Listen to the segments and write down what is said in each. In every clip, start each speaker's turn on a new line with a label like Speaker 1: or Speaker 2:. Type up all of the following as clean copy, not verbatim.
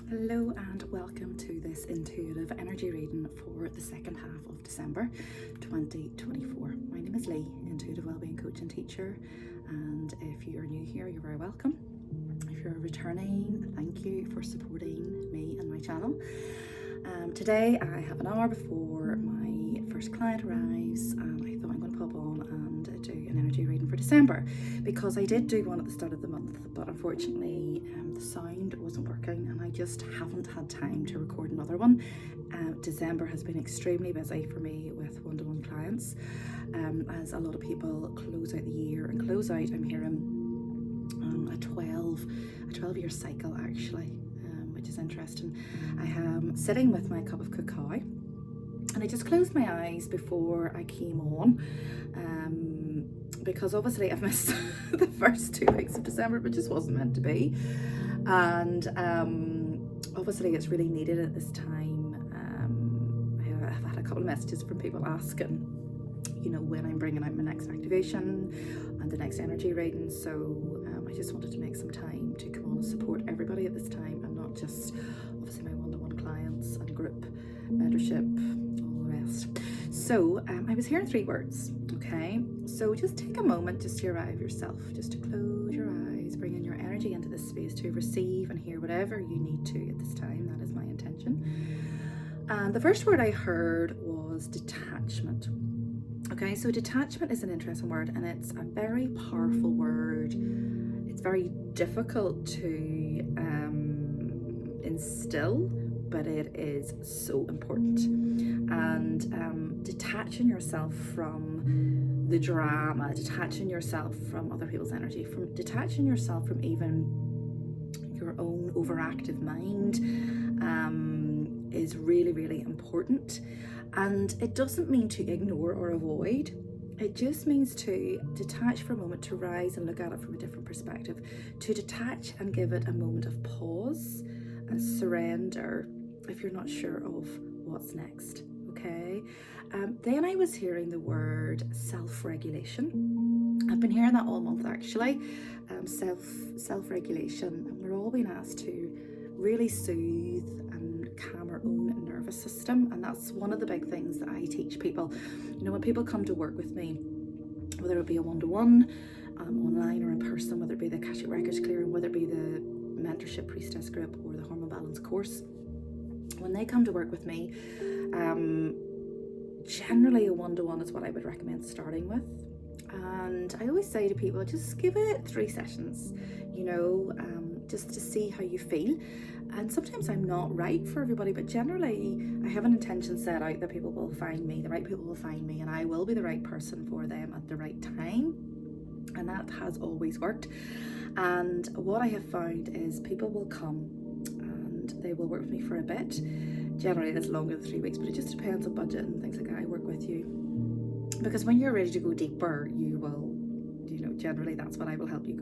Speaker 1: Hello and welcome to this intuitive energy reading for the second half of December 2024. My name is Leigh, intuitive wellbeing coach and teacher, and if you are new here, you're very welcome. If you're returning, thank you for supporting me and my channel. Today I have an hour before my first client arrives, and I thought I'm going to pop on and do an energy reading for December, because I did do one at the start of the month, but unfortunately the sound wasn't working and I just haven't had time to record another one. December has been extremely busy for me with one-to-one clients, as a lot of people close out the year and close out, I'm hearing, a 12-year cycle actually, which is interesting. I am sitting with my cup of cacao and I just closed my eyes before I came on, because obviously I've missed the first 2 weeks of December, but just wasn't meant to be. And obviously it's really needed at this time. I've had a couple of messages from people asking, when I'm bringing out my next activation and the next energy reading. So I just wanted to make some time to come on and support everybody at this time, and not just obviously my one-to-one clients and group mentorship, all the rest. So I was hearing 3 words, okay? So just take a moment just to arrive yourself, just to close your eyes, bring in your energy into this space to receive and hear whatever you need to at this time. That is my intention. And the first word I heard was detachment. Okay, so detachment is an interesting word, and it's a very powerful word. It's very difficult to instill, but it is so important. And detaching yourself from the drama, detaching yourself from other people's energy, from detaching yourself from even your own overactive mind, is really, really important. And it doesn't mean to ignore or avoid. It just means to detach for a moment, to rise and look at it from a different perspective, to detach and give it a moment of pause and surrender if you're not sure of what's next. Okay. Then I was hearing the word self-regulation. I've been hearing that all month actually. Self-regulation, and we're all being asked to really soothe and calm our own nervous system, and that's one of the big things that I teach people. When people come to work with me, whether it be a one-to-one, online or in person, whether it be the Akashic Records clearing, whether it be the mentorship priestess group or the hormone balance course, when they come to work with me, generally a one-to-one is what I would recommend starting with. And I always say to people, just give it 3 sessions, just to see how you feel. And sometimes I'm not right for everybody, but generally I have an intention set out that people will find me, the right people will find me, and I will be the right person for them at the right time. And that has always worked. And what I have found is people will come and they will work with me for a bit. Generally it's longer than 3 weeks, but it just depends on budget and things like that. I work with you because when you're ready to go deeper, you will, generally that's what I will help you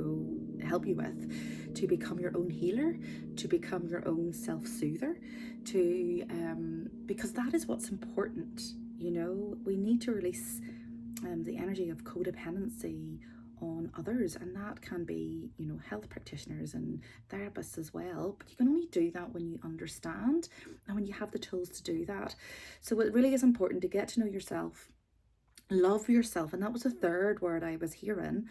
Speaker 1: with, to become your own healer, to become your own self-soother, because that is what's important. We need to release the energy of codependency on others, and that can be health practitioners and therapists as well, but you can only do that when you understand and when you have the tools to do that. So it really is important to get to know yourself, love yourself, and that was the 3rd word I was hearing.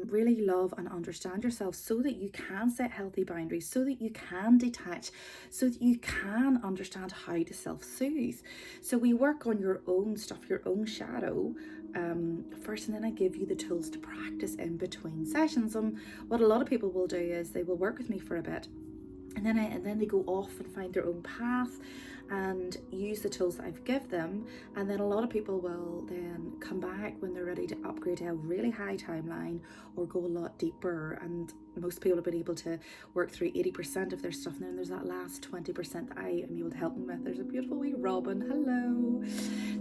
Speaker 1: Really love and understand yourself so that you can set healthy boundaries, so that you can detach, so that you can understand how to self-soothe. So we work on your own stuff, your own shadow, first, and then I give you the tools to practice in between sessions. What a lot of people will do is they will work with me for a bit, and then they go off and find their own path and use the tools that I've given them. And then a lot of people will then come back when they're ready to upgrade to a really high timeline or go a lot deeper. And most people have been able to work through 80% of their stuff, and then there's that last 20% that I am able to help them with. There's a beautiful wee robin, hello.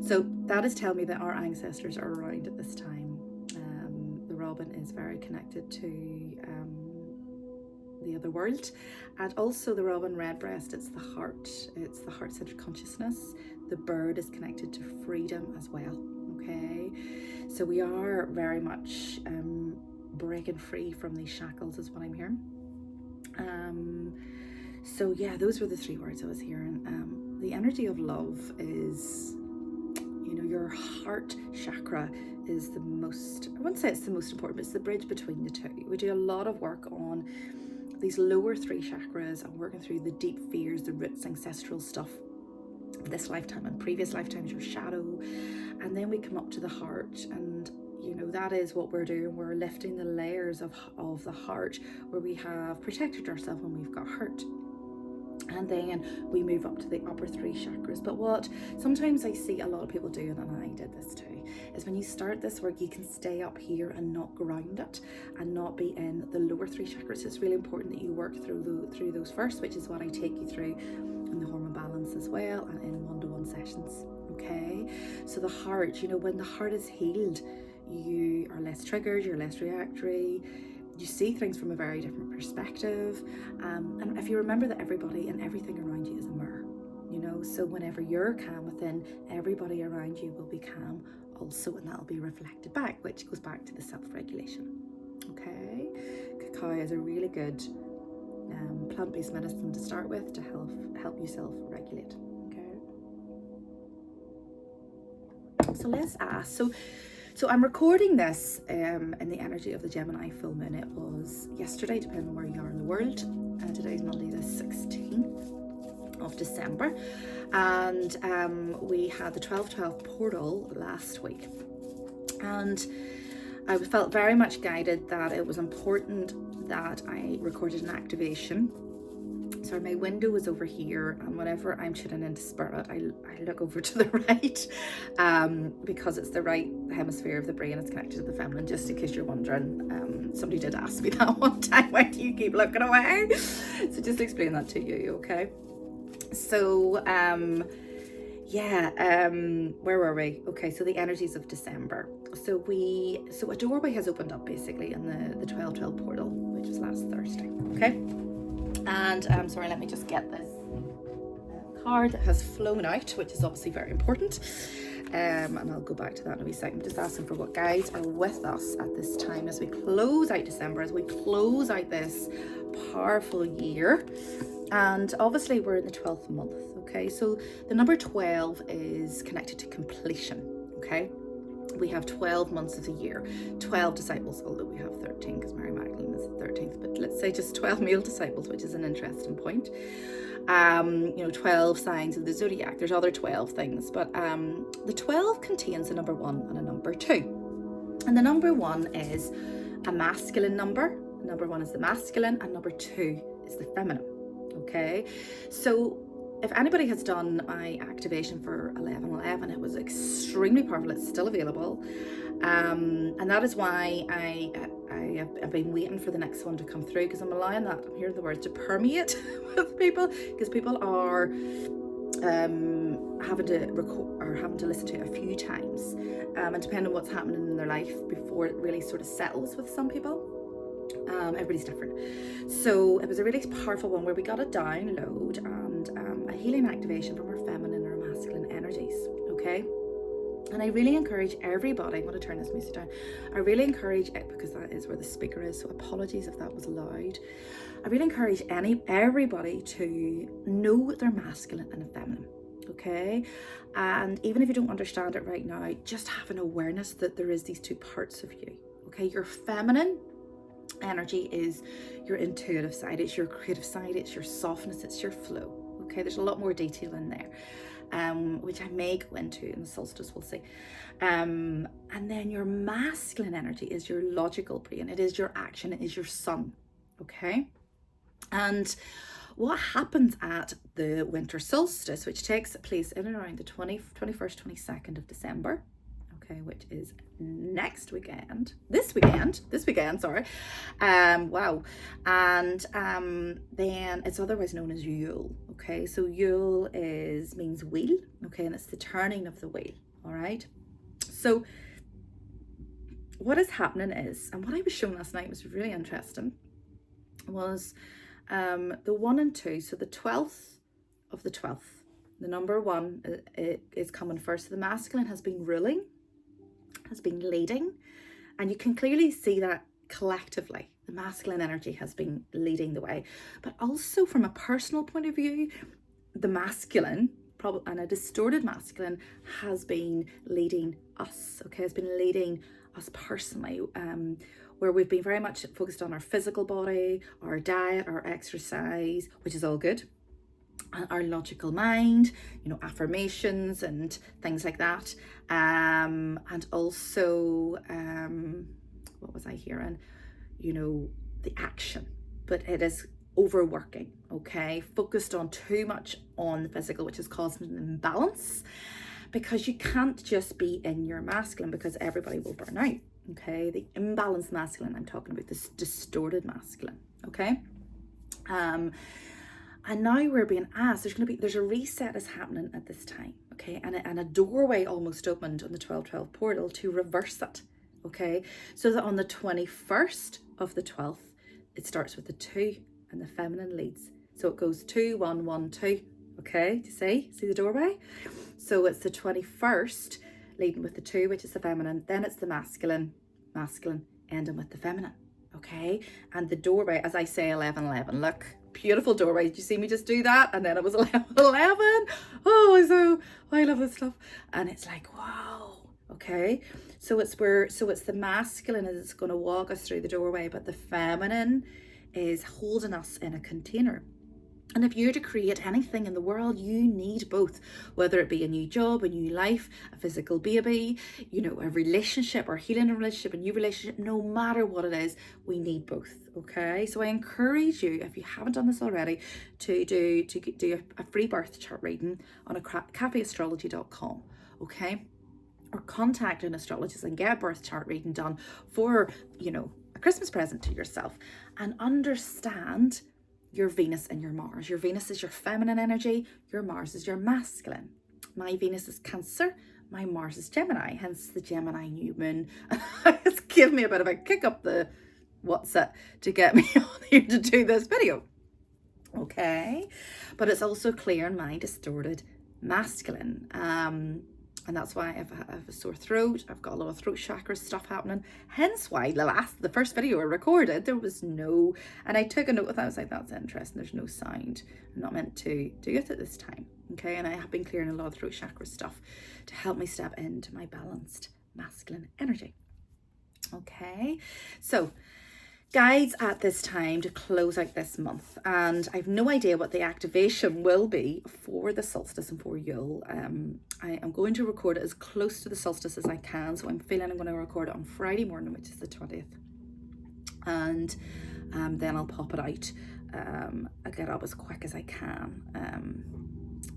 Speaker 1: So that is telling me that our ancestors are around at this time. The robin is very connected to the other world, and also the robin redbreast, it's the heart-centered consciousness. The bird is connected to freedom as well. Okay, so we are very much breaking free from these shackles is what I'm hearing. So yeah, those were the three words I was hearing. The energy of love is, you know, your heart chakra is the most, I wouldn't say it's the most important, but it's the bridge between the two. We do a lot of work on these lower three chakras and working through the deep fears, the roots, ancestral stuff, this lifetime and previous lifetimes, your shadow. And then we come up to the heart, and you know, that is what we're doing. We're lifting the layers of the heart where we have protected ourselves when we've got hurt. And then we move up to the upper three chakras. But what sometimes I see a lot of people doing, and I did this too, is when you start this work, you can stay up here and not ground it and not be in the lower three chakras. It's really important that you work through those first, which is what I take you through in the hormone balance as well, and in one-to-one sessions. Okay, so the heart, you know, when the heart is healed, you are less triggered, you're less reactory, you see things from a very different perspective. And if you remember that everybody and everything around you is a mirror, you know, so whenever you're calm within, everybody around you will be calm also, and that'll be reflected back, which goes back to the self-regulation. Okay, cacao is a really good plant-based medicine to start with to help you self-regulate. Okay, so let's ask. So I'm recording this in the energy of the Gemini full moon. It was yesterday, depending on where you are in the world. Today's Monday the 16th of December. And we had the 12/12 portal last week. And I felt very much guided that it was important that I recorded an activation. So my window is over here, and whenever I'm tuning into spirit, I look over to the right, because it's the right hemisphere of the brain. It's connected to the feminine, just in case you're wondering. Somebody did ask me that one time, why do you keep looking away? So just explain that to you, okay? So where were we? Okay, so the energies of December. So a doorway has opened up basically in the 12/12 portal, which was last Thursday, okay? And sorry, let me just get this card that has flown out, which is obviously very important. And I'll go back to that in a wee second. I'm just asking for what guides are with us at this time as we close out December, as we close out this powerful year. And obviously we're in the 12th month, okay? So the number 12 is connected to completion, okay? We have 12 months of the year, 12 disciples, although we have 13 because Mary Magdalene is the 13th, but let's say just 12 male disciples, which is an interesting point. 12 signs of the zodiac. There's other 12 things, but the 12 contains a number 1 and a number 2. And the number 1 is a masculine number. Number 1 is the masculine, and number 2 is the feminine. Okay, so if anybody has done my activation for 11/11, it was extremely powerful. It's still available, and that is why I've been waiting for the next one to come through, because I'm allowing that, I'm hearing the words, to permeate with people, because people are having to record or having to listen to it a few times, and depending on what's happening in their life before it really sort of settles with some people. Everybody's different. So it was a really powerful one where we got a download and a healing activation from our feminine or masculine energies, okay? And I really encourage everybody, I'm going to turn this music down, I really encourage it, because that is where the speaker is, so apologies if that was loud. I really encourage everybody to know their masculine and feminine, okay? And even if you don't understand it right now, just have an awareness that there is these two parts of you, okay? Your feminine energy is your intuitive side, it's your creative side, it's your softness, it's your flow, okay? There's a lot more detail in there, which I may go into in the solstice, we'll see. And then your masculine energy is your logical brain, it is your action, it is your sun, okay? And what happens at the winter solstice, which takes place in and around the 21st, 22nd of December, okay, which is this weekend, sorry. Wow. And then it's otherwise known as Yule, okay? So Yule means wheel, okay, and it's the turning of the wheel, all right? So what is happening is, and what I was shown last night was really interesting, was the 1 and 2, so the 12th of the 12th, the number 1 is coming first. So the masculine has been ruling, has been leading, and you can clearly see that collectively, the masculine energy has been leading the way. But also from a personal point of view, the masculine, and a distorted masculine, has been leading us, okay, has been leading us personally, where we've been very much focused on our physical body, our diet, our exercise, which is all good, and our logical mind, you know, affirmations and things like that, and also what was I hearing, you know, the action, but it is overworking, okay, focused on too much on the physical, which is causing an imbalance, because you can't just be in your masculine, because everybody will burn out, okay. The imbalanced masculine, I'm talking about this distorted masculine, okay. And now we're being asked, there's a reset is happening at this time, okay, and a doorway almost opened on the 12/12 portal to reverse it, okay, so that on the 21st of the 12th, it starts with the 2 and the feminine leads. So it goes 2, 1, 1, 2. Okay, do you see the doorway? So it's the 21st leading with the 2, which is the feminine. Then it's the masculine, ending with the feminine. Okay, and the doorway, as I say, 11/11. Look, beautiful doorway. Did you see me just do that? And then it was 11/11. Oh, I love this stuff. And it's like, wow. Okay, so it's the masculine is going to walk us through the doorway, but the feminine is holding us in a container. And if you're to create anything in the world, you need both, whether it be a new job, a new life, a physical baby, you know, a relationship, or healing a relationship, a new relationship, no matter what it is, we need both, okay? So I encourage you, if you haven't done this already, to do a free birth chart reading on cafeastrology.com, okay? Or contact an astrologist and get a birth chart reading done for, you know, a Christmas present to yourself, and understand your Venus and your Mars. Your Venus is your feminine energy, your Mars is your masculine. My Venus is Cancer, my Mars is Gemini, hence the Gemini new moon. It's given me a bit of a kick up the what's it to get me on here to do this video. Okay, but it's also clearing my distorted masculine. And that's why I have a sore throat. I've got a lot of throat chakra stuff happening. Hence why the first video I recorded, there was no, and I took a note of that. I was like, that's interesting. There's no sound. I'm not meant to do it at this time. Okay. And I have been clearing a lot of throat chakra stuff to help me step into my balanced masculine energy. Okay. So guides at this time to close out this month, and I've no idea what the activation will be for the solstice and for Yule. I am going to record it as close to the solstice as I can, so I'm feeling I'm going to record it on Friday morning, which is the 20th, and then I'll pop it out. I'll get up as quick as I can.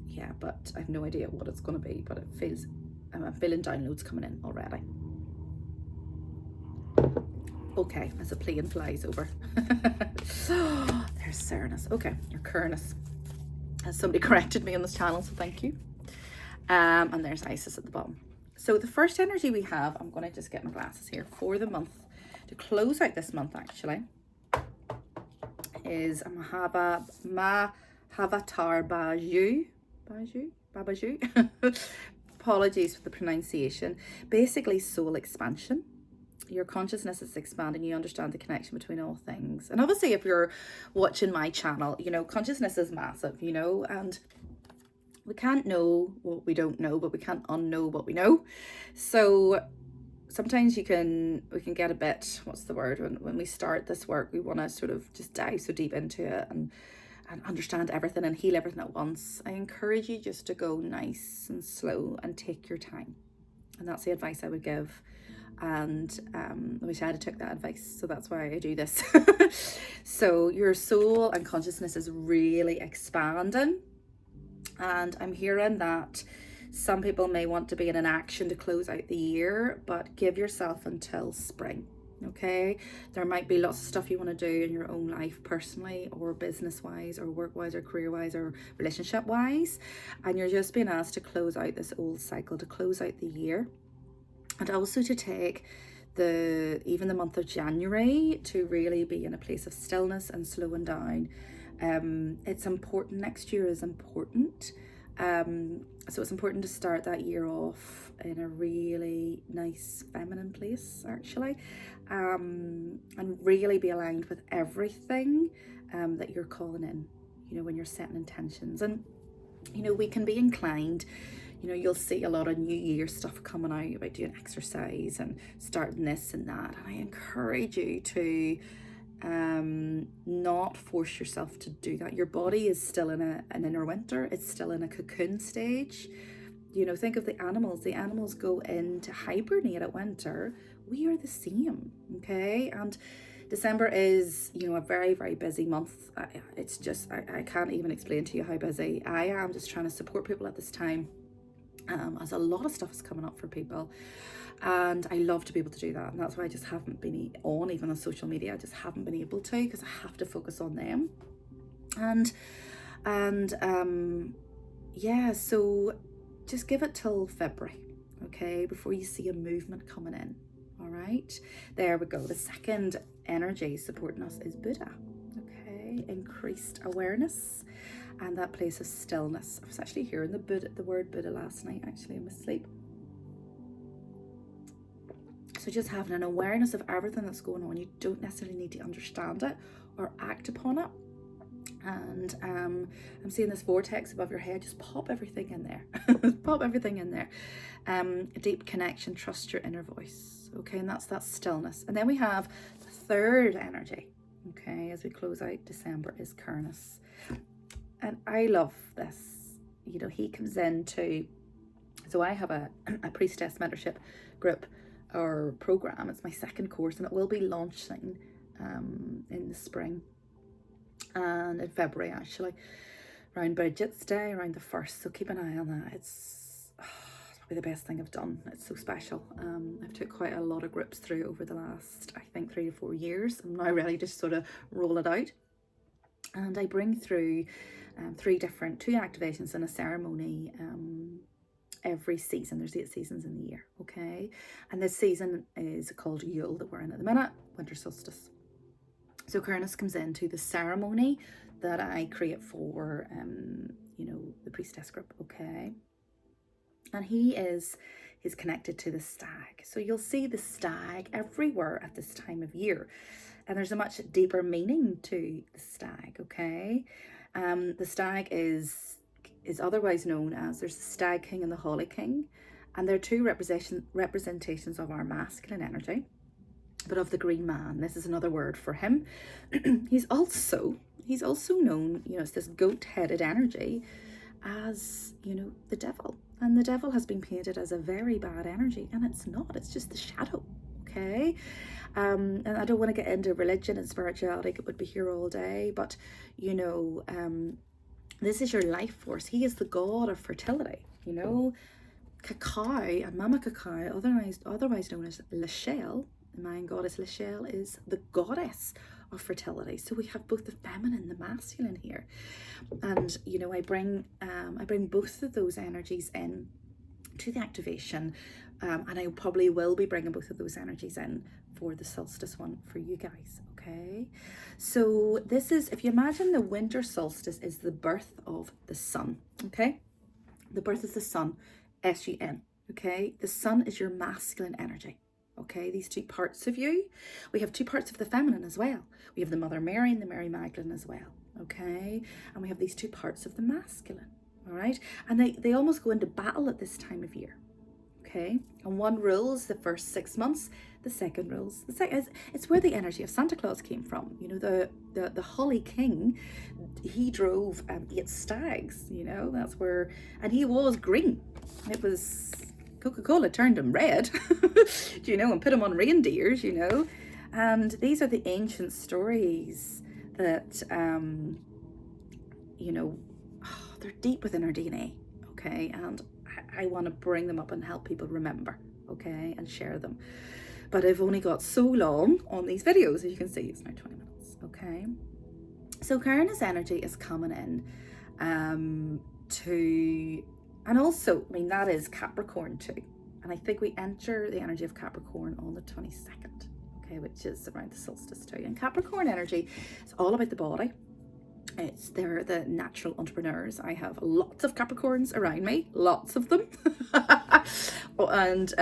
Speaker 1: Yeah, but I've no idea what it's going to be, but it feels, I'm feeling downloads coming in already. Okay, as a plane flies over. There's Cernus. Okay, or Cernus. Somebody corrected me on this channel, so thank you. And there's Isis at the bottom. So the first energy we have, I'm going to just get my glasses here, for the month, to close out this month actually, is Mahavatar Babaju. Apologies for the pronunciation. Basically soul expansion. Your consciousness is expanding, you understand the connection between all things. And obviously if you're watching my channel, you know, consciousness is massive, you know, and we can't know what we don't know, but we can't unknow what we know. So sometimes we can get a bit, what's the word, when we start this work, we want to sort of just dive so deep into it and understand everything and heal everything at once. I encourage you just to go nice and slow and take your time. And that's the advice I would give. And I wish I had took that advice, so that's why I do this. So your soul and consciousness is really expanding, and I'm hearing that some people may want to be in an action to close out the year, but give yourself until spring. Okay, there might be lots of stuff you want to do in your own life, personally or business wise or work wise or career wise or relationship wise, and you're just being asked to close out this old cycle, to close out the year. And also to take even the month of January to really be in a place of stillness and slowing down. It's important. Next year is important. So it's important to start that year off in a really nice feminine place, actually, and really be aligned with everything that you're calling in, when you're setting intentions. And we can be inclined, you'll see a lot of New Year stuff coming out about doing exercise and starting this and that, and I encourage you to not force yourself to do that. Your body is still in an inner winter. It's still in a cocoon stage. Think of the animals go into hibernate at winter. We are the same, okay? And December is, a very, very busy month. It's just, I can't even explain to you how busy I am just trying to support people at this time, as a lot of stuff is coming up for people. And I love to be able to do that. And that's why I just haven't been on, even on social media. I just haven't been able to, because I have to focus on them. Yeah, so just give it till February, okay, before you see a movement coming in. All right, there we go. The second energy supporting us is Buddha, okay, increased awareness and that place of stillness. I was actually hearing the word Buddha last night, actually, in my sleep. So just having an awareness of everything that's going on. You don't necessarily need to understand it or act upon it. And I'm seeing this vortex above your head. Just pop everything in there. Pop everything in there. A deep connection, trust your inner voice. Okay, and that's that stillness. And then we have the third energy, okay, as we close out December, is Cernus. And I love this. He comes into, so I have a priestess mentorship group or program. It's my second course, and it will be launching in the spring and in February, actually, around Bridget's Day, around the 1st. So keep an eye on that. It's probably the best thing I've done. It's so special. I've took quite a lot of groups through over the last, I think, 3 to 4 years. I'm now ready to sort of roll it out. And I bring through 2 activations and a ceremony every season. There's 8 seasons in the year, okay? And this season is called Yule, that we're in at the minute, Winter Solstice. So Cernus comes into the ceremony that I create for, the priestess group, okay? And he's connected to the stag. So you'll see the stag everywhere at this time of year. And there's a much deeper meaning to the stag, okay? The stag is otherwise known as, there's the stag king and the holly king. And they're 2 representations of our masculine energy. But of the green man, this is another word for him. he's also known, it's this goat-headed energy, as, the devil. And the devil has been painted as a very bad energy, and it's not. It's just the shadow, okay? And I don't want to get into religion and spirituality. It would be here all day, but this is your life force. He is the god of fertility, Cacao and Mama Cacao, otherwise known as Lachelle, the Mayan goddess Lachelle, is the goddess of fertility. So we have both the feminine and the masculine here. And I bring both of those energies in to the activation, and I probably will be bringing both of those energies in for the solstice one for you guys, okay? So this is, if you imagine the winter solstice is the birth of the sun, okay? The birth of the sun, S-U-N, okay? The sun is your masculine energy, okay? These 2 parts of you. We have 2 parts of the feminine as well. We have the Mother Mary and the Mary Magdalene as well, okay? And we have these 2 parts of the masculine, all right? And they almost go into battle at this time of year, okay? And one rules the first 6 months, the second rules the second. It's where the energy of Santa Claus came from. The Holly King, he drove 8 stags, that's where, and he was green. It was Coca-Cola turned him red, and put him on reindeers, and these are the ancient stories that, they're deep within our DNA, okay, and I want to bring them up and help people remember, okay, and share them. But I've only got so long on these videos, as you can see, it's now 20 minutes, okay? So Cernus energy is coming in and also, that is Capricorn too. And I think we enter the energy of Capricorn on the 22nd, okay, which is around the solstice too. And Capricorn energy is all about the body. They're the natural entrepreneurs. I have lots of Capricorns around me, lots of them. And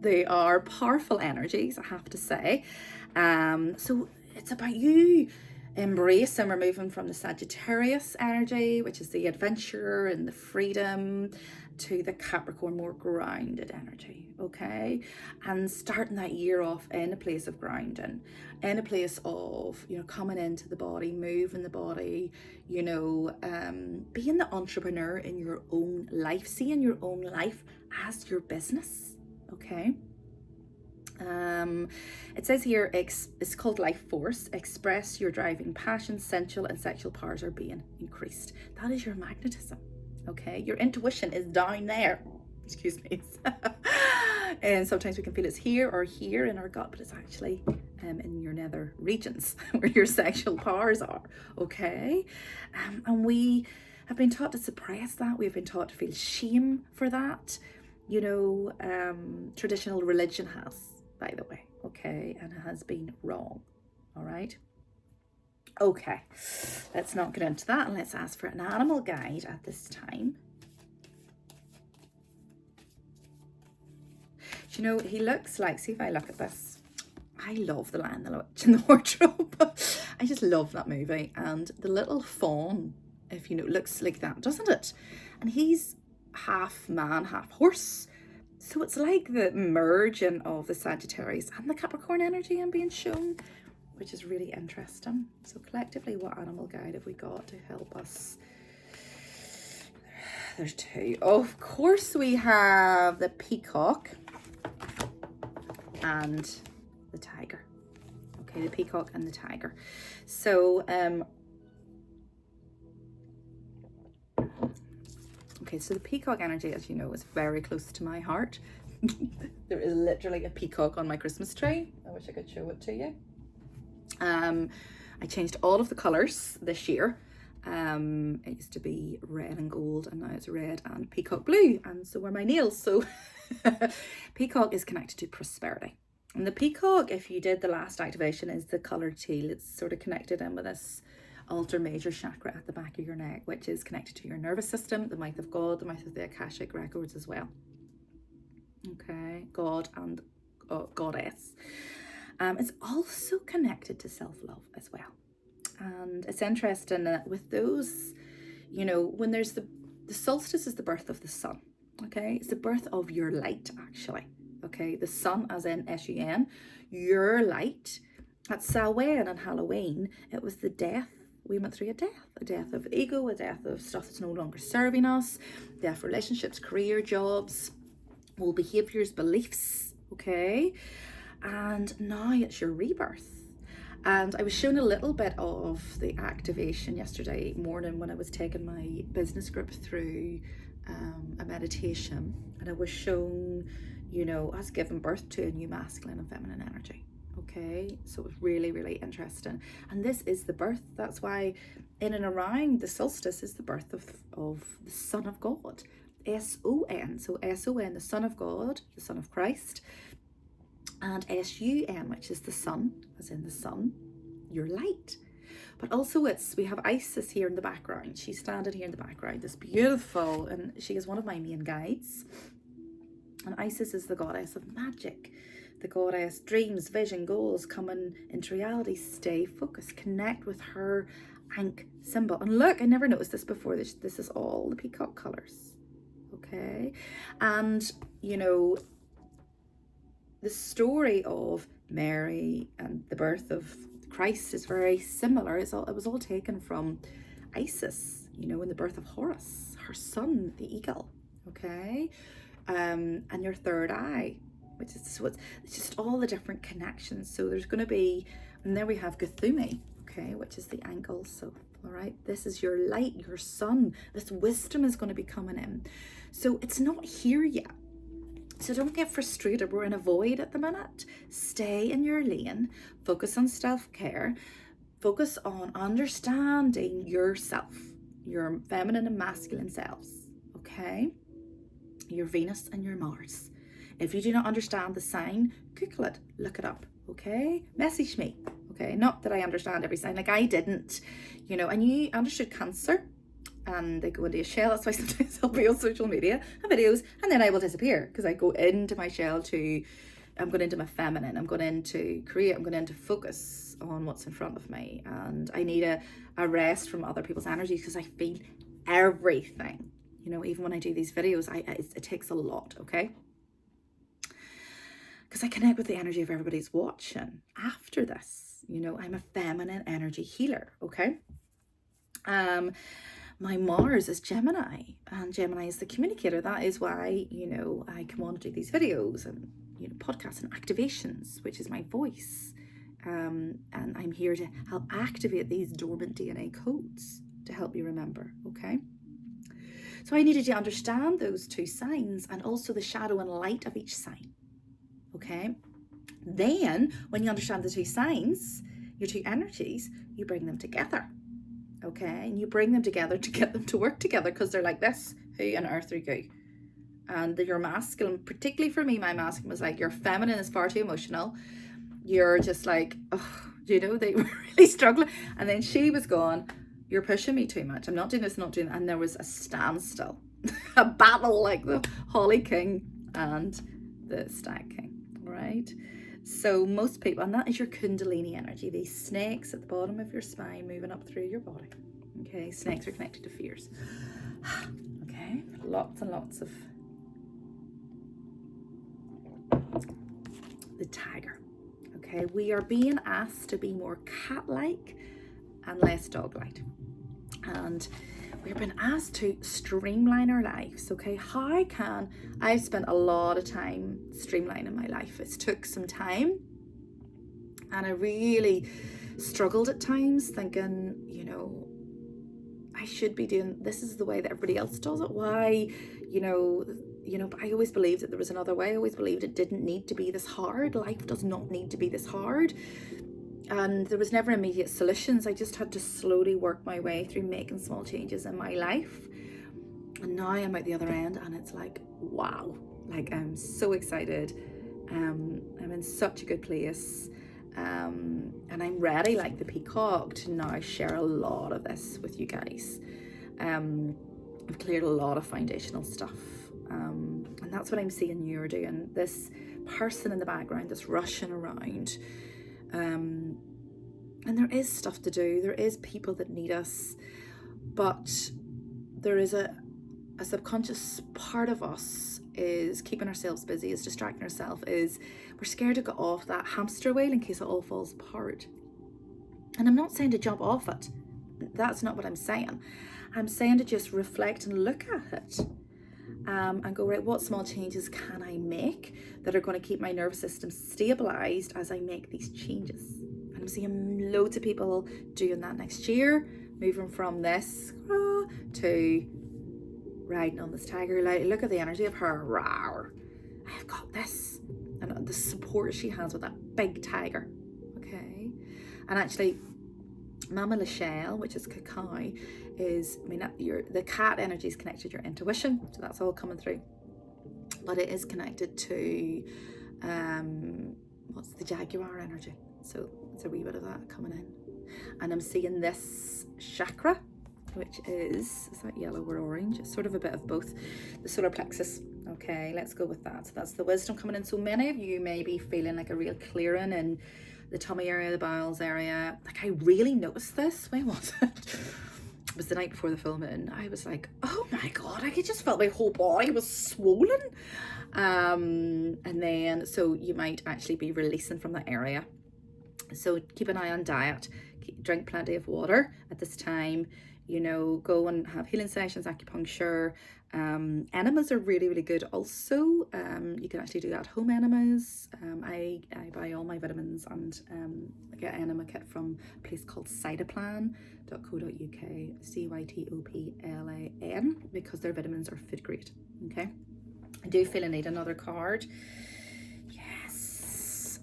Speaker 1: they are powerful energies, I have to say. So it's about you embracing, we're moving from the Sagittarius energy, which is the adventure and the freedom, to the Capricorn, more grounded energy, okay? And starting that year off in a place of grounding, in a place of, you know, coming into the body, moving the body, you know, being the entrepreneur in your own life, seeing your own life as your business, okay? It says here, it's called life force. Express your driving passion, sensual and sexual powers are being increased. That is your magnetism, okay? Your intuition is down there, excuse me. And sometimes we can feel it's here or here in our gut, but it's actually in your nether regions where your sexual powers are, okay? And we have been taught to suppress that. We've been taught to feel shame for that. You know, traditional religion has, by the way, okay, and has been wrong, all right? Okay, let's not get into that, and let's ask for an animal guide at this time. Do you know, he looks like, see if I look at this, I love The Lion, the Witch and the Wardrobe. I just love that movie, and the little fawn, if you know, looks like that, doesn't it? And he's half man, half horse. So it's like the merging of the Sagittarius and the Capricorn energy I'm being shown, which is really interesting. So collectively, what animal guide have we got to help us? There's two. Of course, we have the peacock and the tiger. Okay, the peacock and the tiger. So, okay, so the peacock energy, as you know, is very close to my heart. There is literally a peacock on my Christmas tree. I wish I could show it to you. I changed all of the colours this year. It used to be red and gold, and now it's red and peacock blue, and so are my nails. So peacock is connected to prosperity. And the peacock, if you did the last activation, is the colour teal. It's sort of connected in with this altar major chakra at the back of your neck, which is connected to your nervous system, the mouth of God, the mouth of the Akashic records as well. Okay, God and goddess. It's also connected to self-love as well. And it's interesting that with those, you know, when there's the solstice is the birth of the sun, okay? It's the birth of your light, actually, okay? The sun as in S-U-N, your light. At Samhain and Halloween, it was the death. We went through a death of ego, a death of stuff that's no longer serving us, death of relationships, career, jobs, old behaviours, beliefs, okay? And now it's your rebirth. And I was shown a little bit of the activation yesterday morning when I was taking my business group through a meditation, and I was shown, you know, us giving birth to a new masculine and feminine energy. Okay, so it was really, really interesting. And this is the birth. That's why in and around the solstice is the birth of the Son of God. S-O-N. So S-O-N, the Son of God, the Son of Christ. And S-U-N, which is the sun, as in the sun, your light. But also we have Isis here in the background. She's standing here in the background, this beautiful, and she is one of my main guides. And Isis is the goddess of magic, the goddess dreams, vision, goals coming into reality. Stay focused, connect with her Ankh symbol. And look, I never noticed this before. This is all the peacock colors, okay? And, you know, the story of Mary and the birth of Christ is very similar. It was all taken from Isis, you know, in the birth of Horus, her son, the eagle, okay? And your third eye, which is what it's just all the different connections. So there's going to be, and then we have Guthumi, okay, which is the ankle. So, all right, this is your light, your sun. This wisdom is going to be coming in. So it's not here yet. So don't get frustrated. We're in a void at the minute. Stay in your lane. Focus on self-care. Focus on understanding yourself, your feminine and masculine selves, okay? Your Venus and your Mars. If you do not understand the sign, Google it, look it up, okay? Message me, Okay, not that I understand every sign, like I didn't, you know. And you understood Cancer, and they go into a shell. That's why sometimes I'll be on social media and videos, and then I will disappear because I go into my shell to, I'm going into my feminine, I'm going into create, I'm going into focus on what's in front of me, and I need a rest from other people's energies because I feel everything, you know. Even when I do these videos, it takes a lot, okay, because I connect with the energy of everybody's watching after this, you know. I'm a feminine energy healer, okay. My Mars is Gemini, and Gemini is the communicator. That is why, you know, I come on to do these videos and, you know, podcasts and activations, which is my voice. And I'm here to help activate these dormant DNA codes to help you remember, okay? So I needed to understand those two signs and also the shadow and light of each sign, okay? Then, when you understand the two signs, your two energies, you bring them together. Okay, and you bring them together to get them to work together, because they're like this: who on earth are you? And your masculine, particularly for me, my masculine was like, your feminine is far too emotional. You're just like, oh, you know, they were really struggling. And then she was going, you're pushing me too much. I'm not doing this, not doing that. And there was a standstill, a battle like the Holly King and the Stag King, right? So most people, and that is your Kundalini energy, these snakes at the bottom of your spine moving up through your body. Okay, snakes are connected to fears. Okay, lots and lots of the tiger. Okay, we are being asked to be more cat-like and less dog-like. And we've been asked to streamline our lives, okay? How can, I've spent a lot of time streamlining my life. It's took some time, and I really struggled at times thinking, you know, I should be doing, this is the way that everybody else does it. Why, you know, but I always believed that there was another way. I always believed it didn't need to be this hard. Life does not need to be this hard. And there was never immediate solutions. I just had to slowly work my way through making small changes in my life. And now I'm at the other end, and it's like, wow, like I'm so excited. I'm in such a good place. And I'm ready, like the peacock, to now share a lot of this with you guys. I've cleared a lot of foundational stuff. And that's what I'm seeing you're doing. This person in the background that's rushing around. And there is stuff to do. There is people that need us, but there is a subconscious part of us is keeping ourselves busy, is distracting ourselves, is we're scared to get off that hamster wheel in case it all falls apart. And I'm not saying to jump off it. That's not what I'm saying. I'm saying to just reflect and look at it. And go, right, what small changes can I make that are going to keep my nervous system stabilized as I make these changes? And I'm seeing loads of people doing that next year, moving from this to riding on this tiger. Like, look at the energy of her. Rawr. I've got this. And the support she has with that big tiger. Okay. And actually, Mama Lachelle, which is cacao, is, I mean, the cat energy is connected to your intuition, so that's all coming through. But it is connected to what's the jaguar energy? So it's a wee bit of that coming in. And I'm seeing this chakra, which is that yellow or orange? It's sort of a bit of both. The solar plexus. Okay, let's go with that. So that's the wisdom coming in. So many of you may be feeling like a real clearing in the tummy area, the bowels area. Like I really noticed this. When was it? It was the night before the full moon. I was like, oh my God, I just felt my whole body was swollen. And then, so you might actually be releasing from that area. So keep an eye on diet, drink plenty of water at this time, you know, go and have healing sessions, acupuncture. Enemas are really, really good also. You can actually do at-home enemas. I buy all my vitamins and I get an enema kit from a place called cytoplan.co.uk, CYTOPLAN, because their vitamins are food grade. Okay, I do feel I need another card. Yes.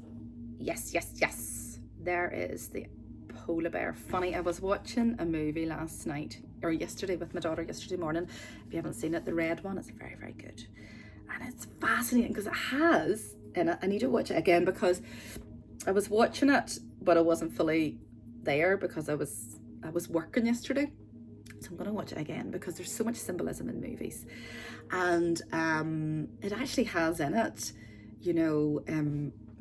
Speaker 1: There is the polar bear. Funny, I was watching a movie last night, or yesterday with my daughter, yesterday morning. If you haven't seen it, the red one, it's very, very good. And it's fascinating because it has, and I need to watch it again because I was watching it but I wasn't fully there because I was working yesterday. So I'm going to watch it again because there's so much symbolism in movies. And it actually has in it, you know,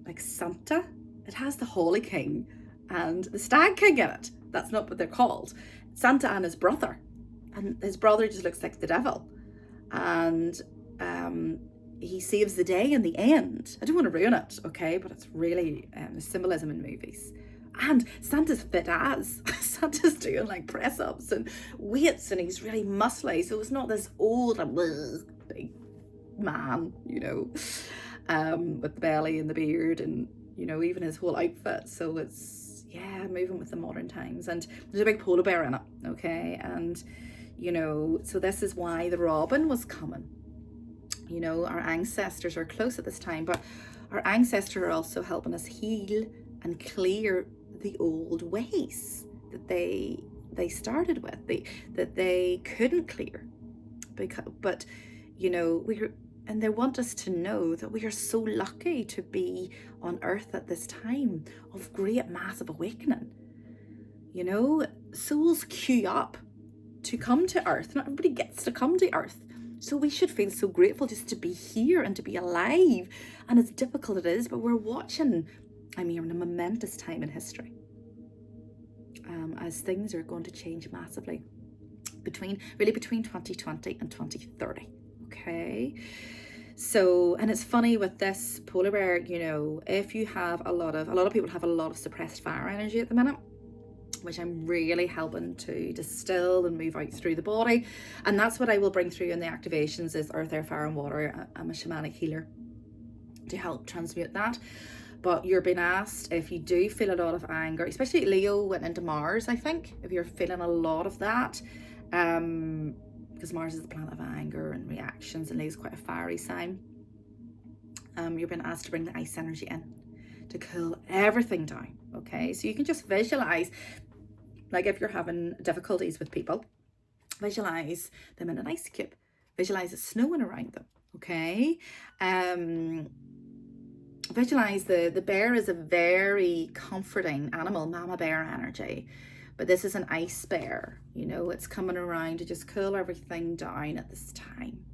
Speaker 1: like Santa. It has the Holly King and the Stag King in it. That's not what they're called. Santa and his brother. And his brother just looks like the devil. And he saves the day in the end. I don't want to ruin it, okay? But it's really the symbolism in movies. And Santa's fit as. Santa's doing like press ups and weights, and he's really muscly. So it's not this old big man, you know, with the belly and the beard and, you know, even his whole outfit. So it's, yeah, moving with the modern times. And there's a big polar bear in it, okay? And, you know, so this is why the robin was coming. You know, our ancestors are close at this time, but our ancestors are also helping us heal and clear the old ways that they started with, that they couldn't clear, but you know, and they want us to know that we are so lucky to be on earth at this time of great massive awakening. You know, souls queue up to come to earth. Not everybody gets to come to earth. So we should feel so grateful just to be here and to be alive. And as difficult it is, but we're watching, I mean, in a momentous time in history, as things are going to change massively between 2020 and 2030. Okay. So, and it's funny with this polar bear, you know, if you have a lot of people have a lot of suppressed fire energy at the minute, which I'm really helping to distill and move out through the body. And that's what I will bring through in the activations is earth, air, fire and water. I'm a shamanic healer to help transmute that. But you're being asked, if you do feel a lot of anger, especially Leo went into Mars, I think, if you're feeling a lot of that, because Mars is the planet of anger and reactions, and Leo's quite a fiery sign, you're being asked to bring the ice energy in to cool everything down, okay? So you can just visualize, like if you're having difficulties with people, visualize them in an ice cube, visualize it snowing around them, okay? Visualize the bear is a very comforting animal, mama bear energy, but this is an ice bear, you know, it's coming around to just cool everything down at this time.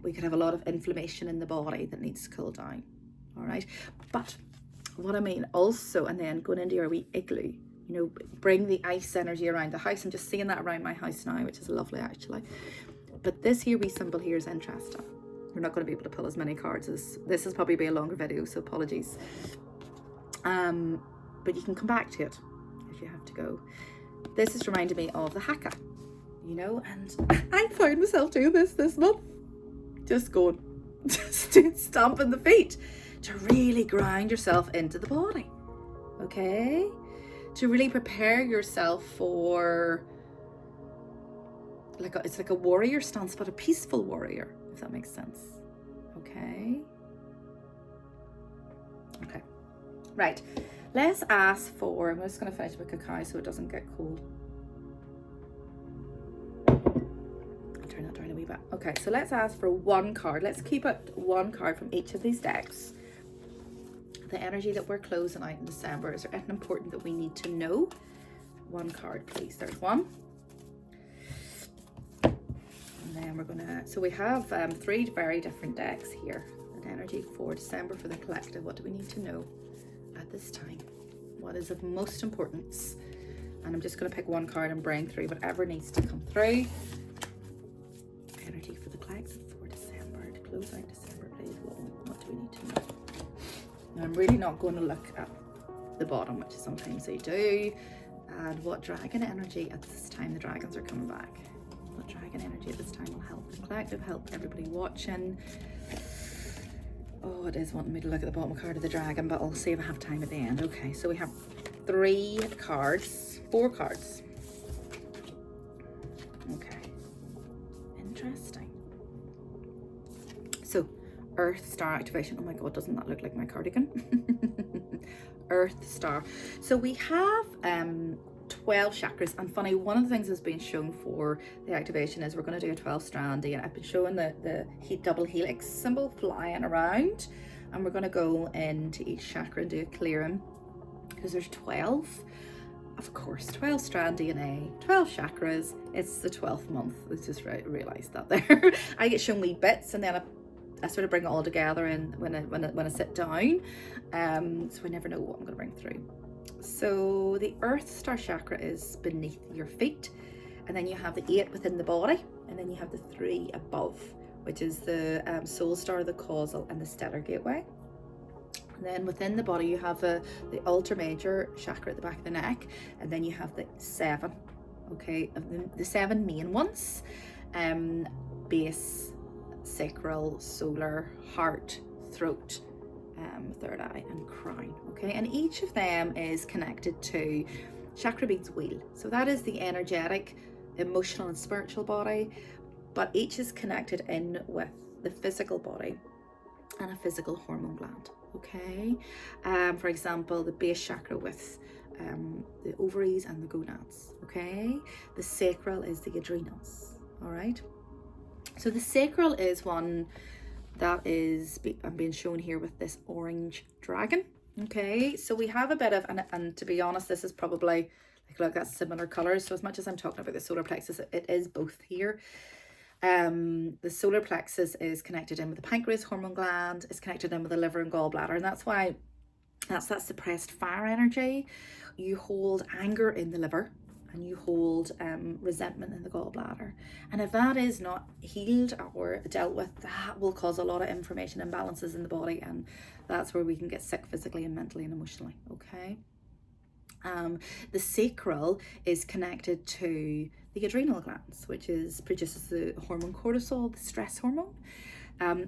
Speaker 1: We could have a lot of inflammation in the body that needs to cool down, all right? But what I mean also, and then going into your wee igloo, you know, bring the ice energy around the house. I'm just seeing that around my house now, which is lovely actually. But this here wee symbol here is interesting. We're not going to be able to pull as many cards as this. Is probably be a longer video, so apologies. But you can come back to it if you have to go. This is reminding me of the haka, you know, and I found myself doing this month, just going, just stomping the feet to really grind yourself into the body, okay, to really prepare yourself for it's like a warrior stance, but a peaceful warrior, if that makes sense. Okay, right, let's ask for, I'm just going to finish with cacao so it doesn't get cold. I'll turn that down a wee bit. Okay, so let's ask for one card. Let's keep it one card from each of these decks. The energy that we're closing out in December, is there anything important that we need to know? One card, please. There's one. And then we're gonna, so we have 3 very different decks here. An energy for December for the collective. What do we need to know at this time? What is of most importance? And I'm just gonna pick one card and bring through whatever needs to come through. Energy for the collective for December, to close out December, please. What do we need to know? Now, I'm really not going to look at the bottom, which sometimes I do. And what dragon energy at this time? The dragons are coming back. What dragon energy at this time will help the collective, help everybody watching? Oh, it is wanting me to look at the bottom card of the dragon, but I'll see if I have time at the end. Okay, so we have 4 cards. Okay, interesting. So, Earth Star activation. Oh my god, doesn't that look like my cardigan? Earth Star. So we have 12 chakras, and funny, one of the things that's been shown for the activation is we're going to do a 12-strandy, and I've been showing the double helix symbol flying around, and we're going to go into each chakra and do a clearing. because there's 12. Of course, 12 strand DNA, 12 chakras. It's the 12th month. I just realised that there. I get shown wee bits, and then I sort of bring it all together and when I sit down. So I never know what I'm going to bring through. So the Earth Star chakra is beneath your feet, and then you have the 8 within the body, and then you have the 3 above, which is the soul star, the causal, and the stellar gateway. And then within the body you have the ultra major chakra at the back of the neck, and then you have the 7, okay, of the 7 main ones: base, sacral, solar, heart, throat, third eye, and crown. Okay, and each of them is connected to chakra beads wheel. So that is the energetic, emotional, and spiritual body, but each is connected in with the physical body and a physical hormone gland. Okay, for example, the base chakra with the ovaries and the gonads. Okay, the sacral is the adrenals. All right, so the sacral is one that is I'm being shown here with this orange dragon. Okay, so we have a bit of, and to be honest, this is probably like, look, that's similar colors. So as much as I'm talking about the solar plexus, it is both here. The solar plexus is connected in with the pancreas hormone gland, is connected in with the liver and gallbladder, and that's why that's that suppressed fire energy. You hold anger in the liver, and you hold resentment in the gallbladder, and if that is not healed or dealt with, that will cause a lot of information imbalances in the body, and that's where we can get sick physically and mentally and emotionally. Okay, the sacral is connected to the adrenal glands, which produces the hormone cortisol, the stress hormone.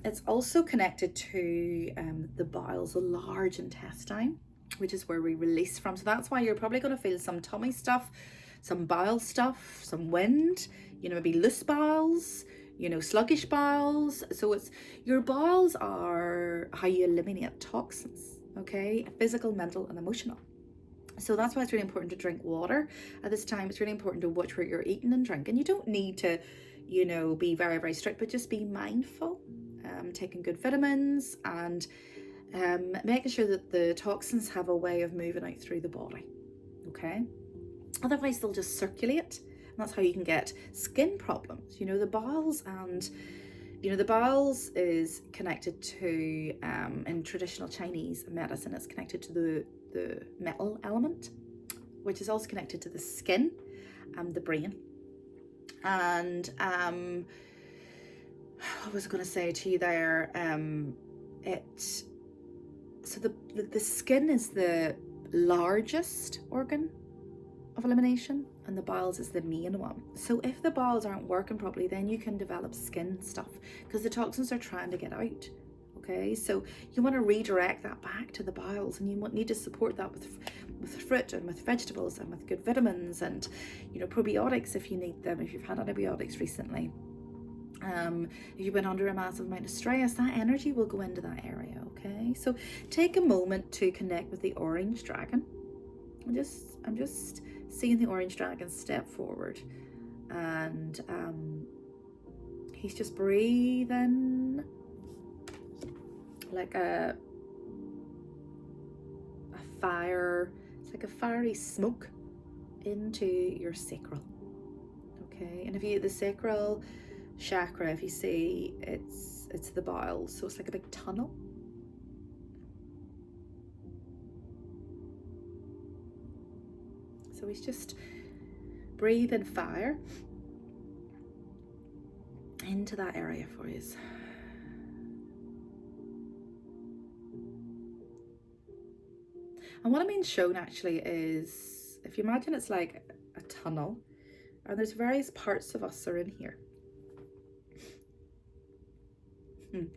Speaker 1: It's also connected to the bowels, the large intestine, which is where we release from. So that's why you're probably going to feel some tummy stuff, some bowel stuff, some wind, maybe loose bowels, sluggish bowels. So it's your bowels are how you eliminate toxins, okay, physical, mental, and emotional. So that's why it's really important to drink water at this time. It's really important to watch where you're eating and drinking. You don't need to, be very, very strict, but just be mindful, taking good vitamins, and making sure that the toxins have a way of moving out through the body, okay? Otherwise, they'll just circulate, and that's how you can get skin problems. The bowels and... the bowels is connected to, in traditional Chinese medicine, it's connected to the metal element, which is also connected to the skin and the brain. And what was I going to say to you there? So the skin is the largest organ of elimination, and the bowels is the main one. So if the bowels aren't working properly, then you can develop skin stuff because the toxins are trying to get out. Okay, so you want to redirect that back to the bowels, and you need to support that with fruit and with vegetables and with good vitamins and probiotics if you need them, if you've had antibiotics recently. If you've been under a massive amount of stress, that energy will go into that area. Okay, so take a moment to connect with the orange dragon. I'm just seeing the orange dragon step forward, and he's just breathing like a fire. It's like a fiery smoke into your sacral. Okay, and if the sacral chakra, if you see, it's the bowels, so it's like a big tunnel. So he's just breathing fire into that area for you. And what I'm being shown actually is, if you imagine it's like a tunnel, and there's various parts of us are in here. And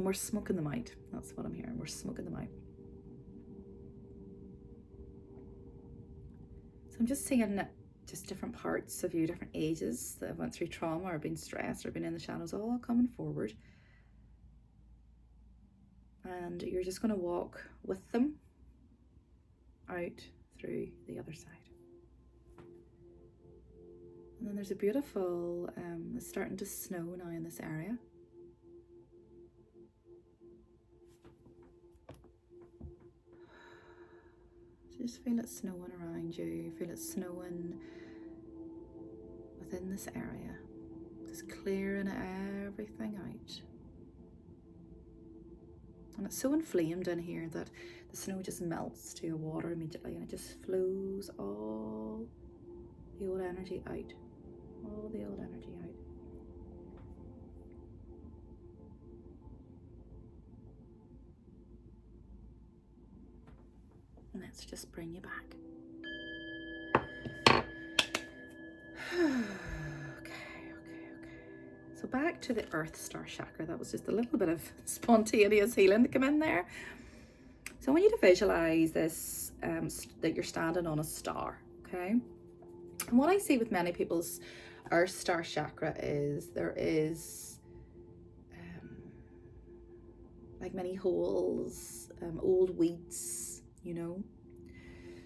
Speaker 1: we're smoking them out. That's what I'm hearing. We're smoking them out. So I'm just seeing just different parts of you, different ages that have went through trauma or been stressed or been in the shadows, all coming forward. And you're just going to walk with them out through the other side. And then there's a beautiful, it's starting to snow now in this area. Just feel it snowing around you, feel it snowing within this area, just clearing everything out. And it's so inflamed in here that the snow just melts to water immediately, and it just flows all the old energy out, all the old energy out. And let's just bring you back. Okay. So back to the Earth Star Chakra. That was just a little bit of spontaneous healing to come in there. So I want you to visualize this, that you're standing on a star, okay? And what I see with many people's Earth Star Chakra is there is like many holes, old weeds, you know.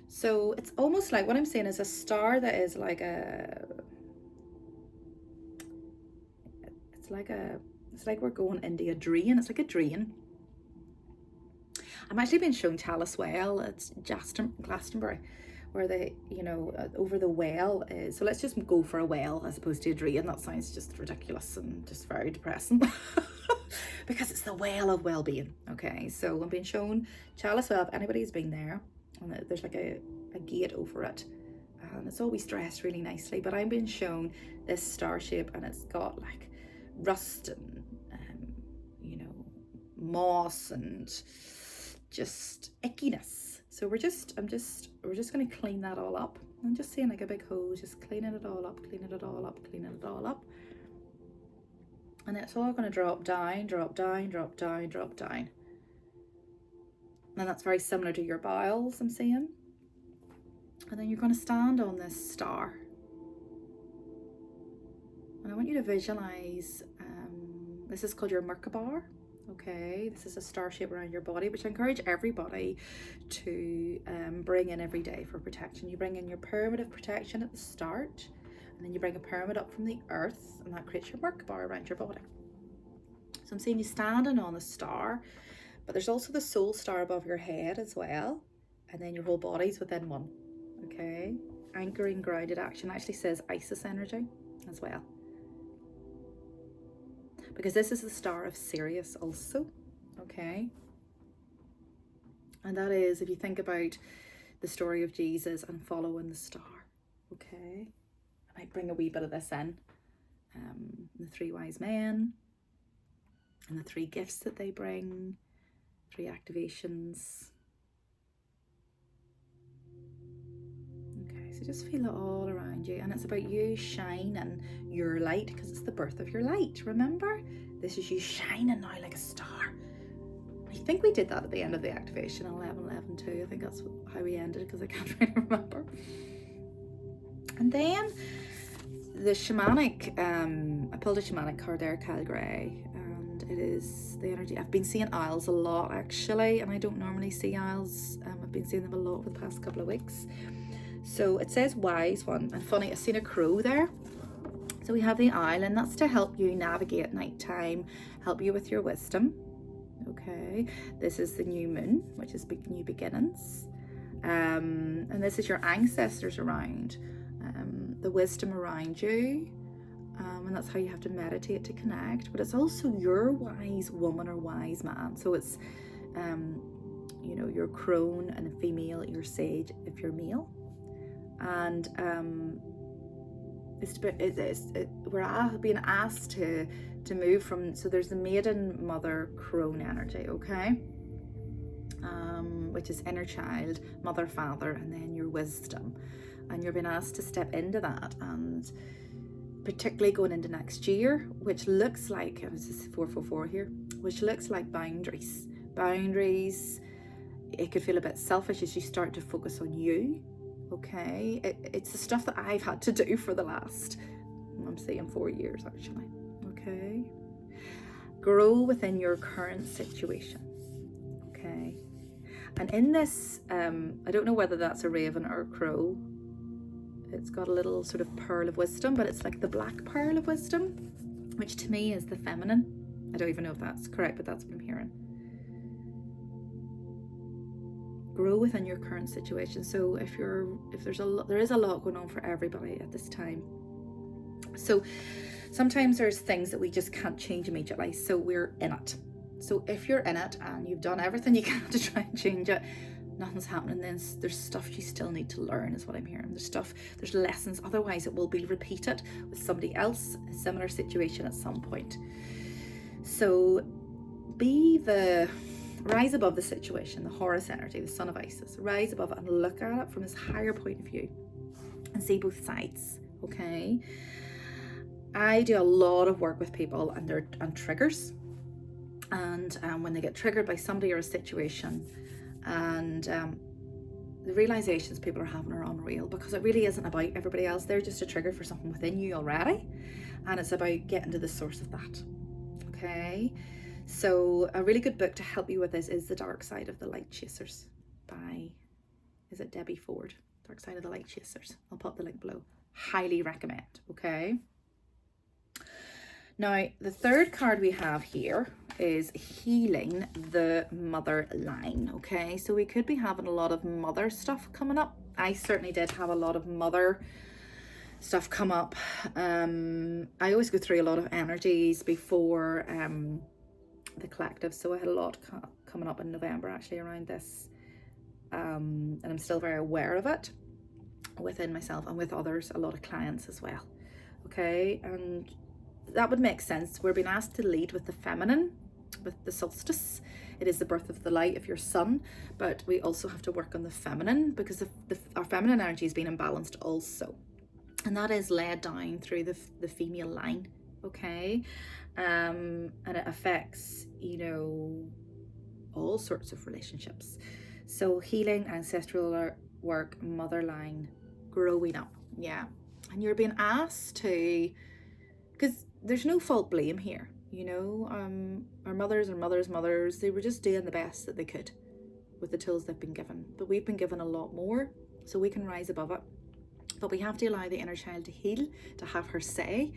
Speaker 1: So it's almost like, what I'm saying is a star that is like it's like we're going into a drain. It's like a drain. I'm actually being shown Chalice Well. It's Glastonbury, where they, you know, over the well is, so let's just go for a well as opposed to a drain. That sounds just ridiculous and just very depressing. Because it's the well of well-being. Okay, so I'm being shown Chalice Well. If anybody's been there, and there's like a gate over it, and it's always dressed really nicely, but I'm being shown this star shape, and it's got like rust and you know, moss and just ickiness. So we're just going to clean that all up. I'm just seeing like a big hose, just cleaning it all up, cleaning it all up, cleaning it all up. And it's all going to drop down, drop down, drop down, drop down. And that's very similar to your bowels, I'm seeing. And then you're going to stand on this star. And I want you to visualize, this is called your Merkaba. Okay, this is a star shape around your body, which I encourage everybody to bring in every day for protection. You bring in your pyramid of protection at the start, and then you bring a pyramid up from the earth, and that creates your Merkaba around your body. So I'm seeing you standing on a star, but there's also the soul star above your head as well, and then your whole body's within one. Okay, anchoring grounded action actually says Isis energy as well, because this is the star of Sirius also. Okay, and that is, if you think about the story of Jesus and following the star. Okay, I might bring a wee bit of this in, the three wise men and the three gifts that they bring, three activations. Okay, so just feel it all around you, and it's about you shining your light, because it's the birth of your light. Remember, this is you shining now like a star. I think we did that at the end of the activation, 11 too. I think that's how we ended, because I can't really remember. And then the shamanic, I pulled a shamanic card there, Kyle Gray, and it is the energy. I've been seeing owls a lot actually, and I don't normally see owls. I've been seeing them a lot over the past couple of weeks. So it says wise one, and funny, I've seen a crow there. So we have the owl, and that's to help you navigate nighttime, help you with your wisdom. Okay, this is the new moon, which is new beginnings, and this is your ancestors around, the wisdom around you, and that's how you have to meditate to connect. But it's also your wise woman or wise man. So it's you know, your crone and a female, your sage if you're male, and we're being asked to move from, so there's the maiden, mother, crone energy, okay, which is inner child, mother, father, and then your wisdom, and you're being asked to step into that, and particularly going into next year, which looks like, this is 444 here, which looks like boundaries. It could feel a bit selfish as you start to focus on you. Okay, it's the stuff that I've had to do for the last, I'm saying 4 years actually. Okay, grow within your current situation. Okay, and in this, I don't know whether that's a raven or a crow. It's got a little sort of pearl of wisdom, but it's like the black pearl of wisdom, which to me is the feminine. I don't even know if that's correct, but that's what I'm hearing. grow within your current situation. So if there is a lot going on for everybody at this time. So sometimes there's things that we just can't change immediately, so we're in it. So if you're in it and you've done everything you can to try and change it, nothing's happening, then there's stuff you still need to learn, is what I'm hearing. There's lessons, otherwise it will be repeated with somebody else, a similar situation at some point. So rise above the situation, the Horus energy, the son of Isis. Rise above it and look at it from his higher point of view and see both sides, okay? I do a lot of work with people and triggers, and when they get triggered by somebody or a situation, and the realizations people are having are unreal, because it really isn't about everybody else. They're just a trigger for something within you already, and it's about getting to the source of that, okay? So a really good book to help you with this is The Dark Side of the Light Chasers by, is it Debbie Ford? Dark Side of the Light Chasers. I'll pop the link below. Highly recommend, okay? Now, the third card we have here is healing the mother line, okay? So we could be having a lot of mother stuff coming up. I certainly did have a lot of mother stuff come up. I always go through a lot of energies before the collective, so I had a lot coming up in November actually around this, and I'm still very aware of it within myself and with others, a lot of clients as well, okay? And that would make sense. We're being asked to lead with the feminine, with the solstice. It is the birth of the light of your sun, but we also have to work on the feminine, because our feminine energy is being imbalanced also, and that is led down through the female line, okay? And it affects, you know, all sorts of relationships. So healing, ancestral work, mother line, growing up, yeah. And you're being asked to, because there's no fault blame here, you know. Our mothers, they were just doing the best that they could with the tools they've been given, but we've been given a lot more, so we can rise above it. But we have to allow the inner child to heal, to have her say,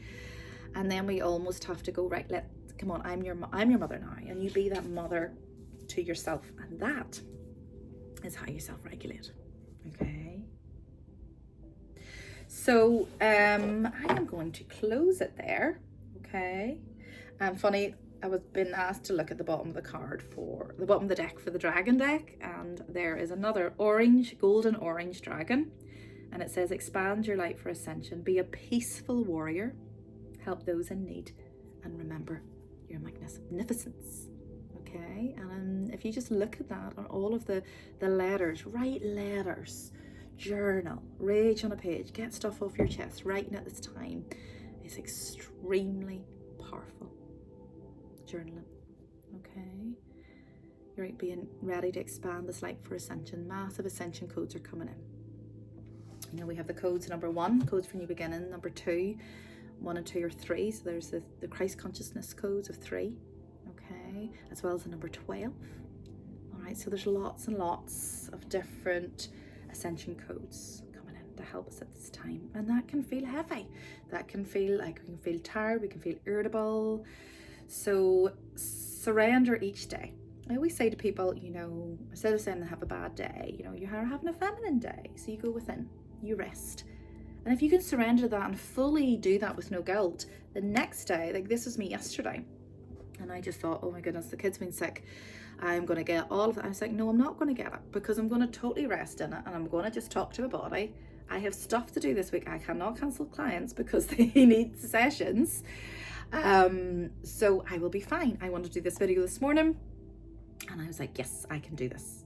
Speaker 1: and then we almost have to go, right, come on, I'm your mother now, and you be that mother to yourself, and that is how you self-regulate, okay? So I am going to close it there, okay? And funny, I was been asked to look at the bottom of the card for the bottom of the deck for the dragon deck, and there is another golden orange dragon, and it says, expand your light for ascension, be a peaceful warrior, help those in need, and remember your magnificence, okay? And if you just look at that on all of the letters, write letters, journal, rage on a page, get stuff off your chest. Writing at this time is extremely powerful. Journaling, okay? You're being ready to expand this light for ascension. Massive ascension codes are coming in. You know, we have the codes, number 1, codes for new beginning, number 2, 1 and 2 are 3, so there's the Christ consciousness codes of 3, okay, as well as the number 12. All right, so there's lots and lots of different ascension codes coming in to help us at this time, and that can feel heavy. That can feel like we can feel tired, we can feel irritable. So surrender each day. I always say to people, you know, instead of saying they have a bad day, you know, you are having a feminine day, so you go within, you rest. And if you can surrender that and fully do that with no guilt, the next day, like this was me yesterday, and I just thought, oh my goodness, the kid's been sick, I'm going to get all of it. I was like, no, I'm not going to get it, because I'm going to totally rest in it, and I'm going to just talk to my body. I have stuff to do this week. I cannot cancel clients because they need sessions. So I will be fine. I wanted to do this video this morning, and I was like, yes, I can do this,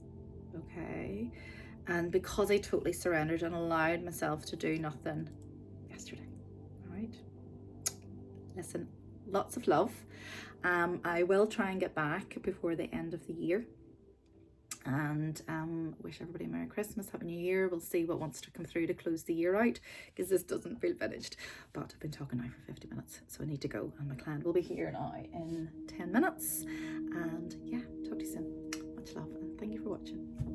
Speaker 1: okay? And because I totally surrendered and allowed myself to do nothing yesterday, all right? Listen, lots of love. I will try and get back before the end of the year, and wish everybody a Merry Christmas, Happy New Year. We'll see what wants to come through to close the year out, because this doesn't feel finished. But I've been talking now for 50 minutes, so I need to go, and my client will be here now in 10 minutes. And yeah, talk to you soon. Much love, and thank you for watching.